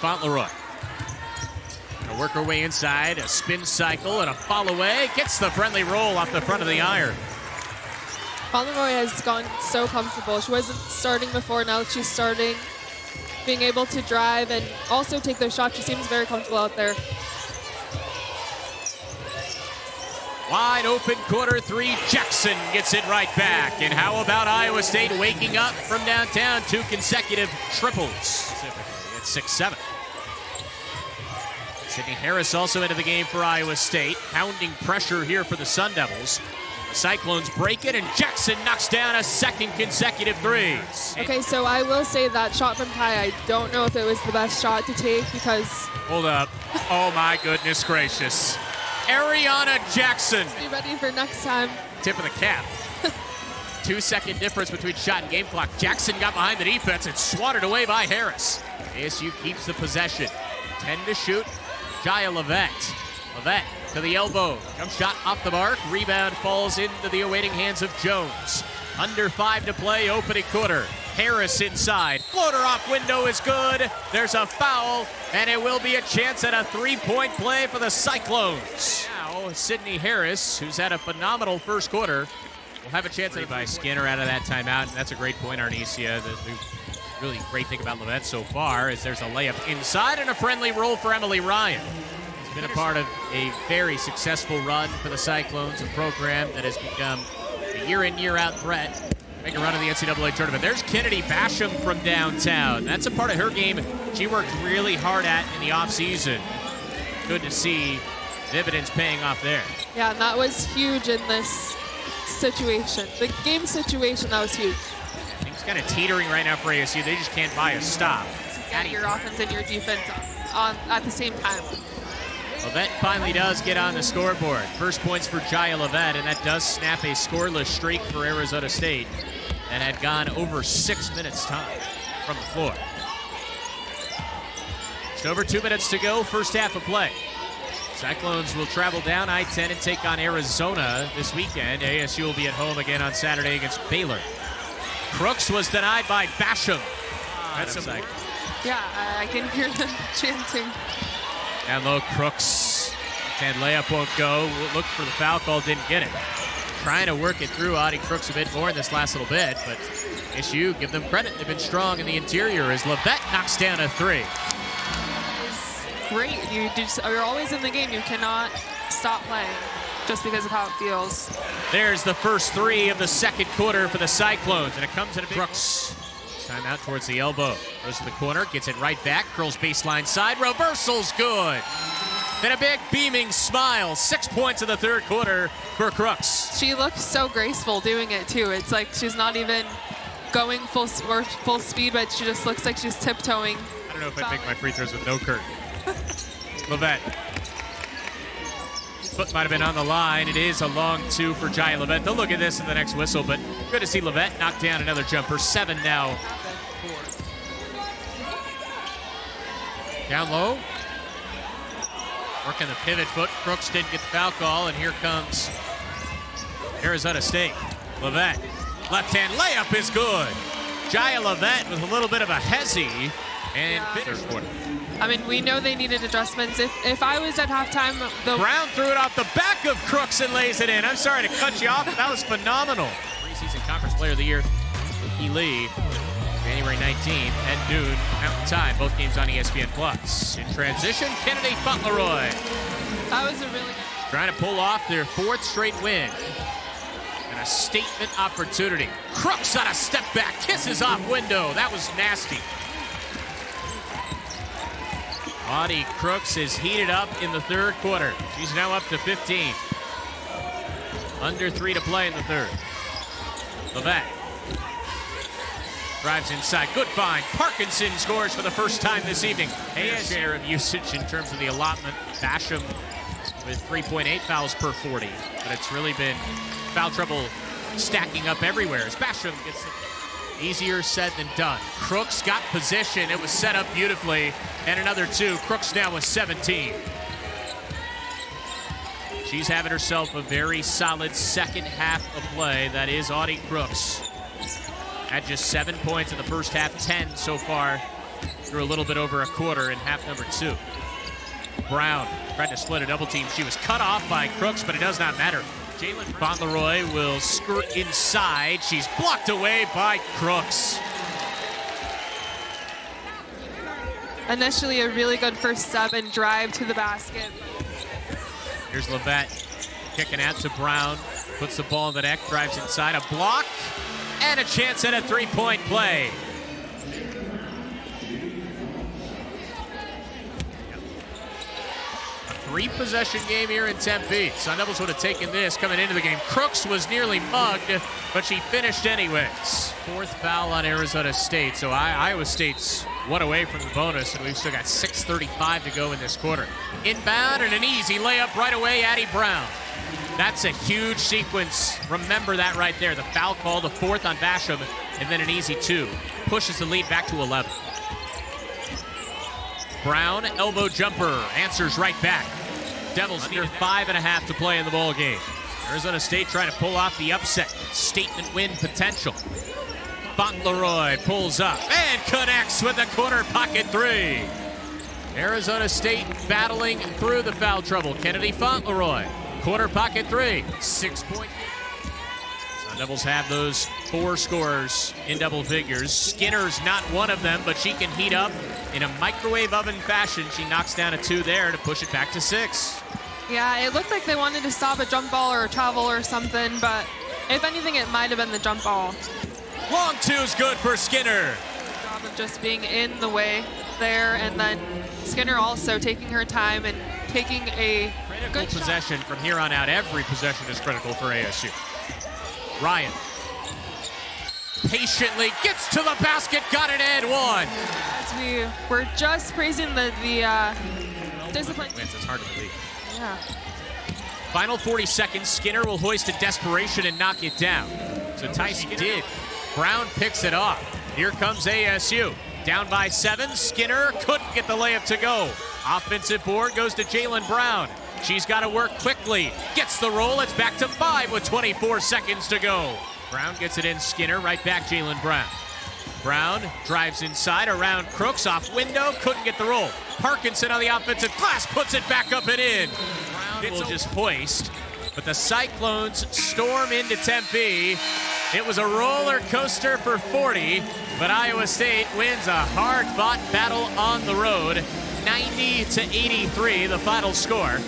Fauntleroy. Gonna work her way inside, a spin cycle and a fall away. Gets the friendly roll off the front of the iron. Fauntleroy has gone so comfortable. She wasn't starting before, now that she's starting. Being able to drive and also take those shots, she seems very comfortable out there. Wide open quarter three, Jackson gets it right back. And how about Iowa State waking up from downtown? 2 consecutive triples. Specifically, it's 6-7. Sydney Harris also into the game for Iowa State. Pounding pressure here for the Sun Devils. The Cyclones break it, and Jackson knocks down a second consecutive three. Okay, so I will say that shot from Ty, I don't know if it was the best shot to take because... Hold up. Oh, my goodness gracious. Ariana Jackson. Be ready for next time. Tip of the cap. 2-second difference between shot and game clock. Jackson got behind the defense and swatted away by Harris. ASU keeps the possession. 10 to shoot. Jaya Levette. Levette to the elbow. Jump shot off the mark. Rebound falls into the awaiting hands of Jones. Under 5 to play, opening quarter. Harris inside. Floater off window is good. There's a foul, and it will be a chance at a 3-point play for the Cyclones. Now, Sydney Harris, who's had a phenomenal first quarter, will have a chance at by Skinner out of that timeout. And that's a great point, Arnesia. The really great thing about Levette so far is there's a layup inside and a friendly roll for Emily Ryan. She's been a part of a very successful run for the Cyclones, a program that has become a year-in, year-out threat. Make a run in the NCAA tournament. There's Kennedy Basham from downtown. That's a part of her game she worked really hard at in the offseason. Good to see dividends paying off there. Yeah, and that was huge in this situation. The game situation, that was huge. Things kind of teetering right now for ASU. They just can't buy a stop. Get your offense and your defense on at the same time. Levette finally does get on the scoreboard. First points for Jaya Levette, and that does snap a scoreless streak for Arizona State that had gone over 6 minutes time from the floor. Just over 2 minutes to go, first half of play. Cyclones will travel down I-10 and take on Arizona this weekend. ASU will be at home again on Saturday against Baylor. Crooks was denied by Basham. That's a yeah, I can hear them chanting. Down low, Crooks. And layup won't go. Look for the foul call, didn't get it. Trying to work it through Audie Crooks a bit more in this last little bit, but ASU, give them credit. They've been strong in the interior as Levette knocks down a three. Great. You're always in the game. You cannot stop playing just because of how it feels. There's the first three of the second quarter for the Cyclones, and it comes at a big Crooks. Time out towards the elbow. Goes to the corner, gets it right back, curls baseline side, reversal's good. Then a big beaming smile. 6 points in the third quarter for Crooks. She looks so graceful doing it too. It's like she's not even going full speed, but she just looks like she's tiptoeing. I don't know if I make my free throws with no curtain. Levette. Foot might have been on the line. It is a long two for Jaya Levette. They'll look at this in the next whistle, but good to see Levette knock down another jumper. 7 now. Down low. Working the pivot foot. Crooks didn't get the foul call, and here comes Arizona State. Levette. Left-hand layup is good. Jaya Levette with a little bit of a hezzy and finish quarter. I mean, we know they needed adjustments. If I was at halftime, Brown threw it off the back of Crooks and lays it in. I'm sorry to cut you off, but that was phenomenal. Preseason Conference Player of the Year, Nikki Lee, January 19th at noon Mountain Time. Both games on ESPN+. In transition, Kennedy Fauntleroy. That was a really good. Trying to pull off their 4th straight win. And a statement opportunity. Crooks on a step back, kisses off window. That was nasty. Audie Crooks is heated up in the third quarter. She's now up to 15. Under 3 to play in the third. Levette drives inside. Good find. Parkinson scores for the first time this evening. ASU share of usage in terms of the allotment. Basham with 3.8 fouls per 40. But it's really been foul trouble stacking up everywhere as Basham gets it. Easier said than done. Crooks got position. It was set up beautifully. And another 2. Crooks now with 17. She's having herself a very solid second half of play. That is Audie Crooks. Had just 7 points in the first half, 10 so far through a little bit over a quarter in half number 2. Brown tried to split a double team. She was cut off by Crooks, but it does not matter. Jalen Fauntleroy will skirt inside. She's blocked away by Crooks. Initially a really good first step and drive to the basket. Here's Levette kicking out to Brown. Puts the ball in the net, drives inside. A block and a chance at a three-point play. Three-possession game here in Tempe. Sun Devils would have taken this coming into the game. Crooks was nearly mugged, but she finished anyways. Fourth foul on Arizona State, so Iowa State's one away from the bonus, and we've still got 6:35 to go in this quarter. Inbound and an easy layup right away, Addie Brown. That's a huge sequence. Remember that right there. The foul call, the fourth on Basham, and then an easy 2. Pushes the lead back to 11. Brown, elbow jumper, answers right back. Devils under 5.5 to play in the ball game. Arizona State trying to pull off the upset. Statement win potential. Fauntleroy pulls up and connects with a corner pocket 3. Arizona State battling through the foul trouble. Kennedy Fauntleroy, corner pocket 3. 6-point. Sun Devils have those 4 scorers in double figures. Skinner's not one of them, but she can heat up in a microwave oven fashion. She knocks down a 2 there to push it back to 6. Yeah, it looked like they wanted to stop a jump ball or a travel or something, but if anything, it might have been the jump ball. Long 2's good for Skinner. Job of just being in the way there, and then Skinner also taking her time and taking a Critical good possession shot. from here on out. Every possession is critical for ASU. Ryan patiently gets to the basket, got it and one. As we were just praising the discipline. It's hard to believe. Yeah. Final 40 seconds. Skinner will hoist a desperation and knock it down. So Tyson did. Brown picks it off. Here comes ASU. Down by 7. Skinner couldn't get the layup to go. Offensive board goes to Jalen Brown. She's got to work quickly. Gets the roll. It's back to 5 with 24 seconds to go. Brown gets it in. Skinner right back. Jalen Brown. Brown drives inside around Crooks, off window, couldn't get the roll. Parkinson on the offensive glass puts it back up and in. Brown will just hoist, but the Cyclones storm into Tempe. It was a roller coaster for 40, but Iowa State wins a hard-fought battle on the road. 90-83, the final score.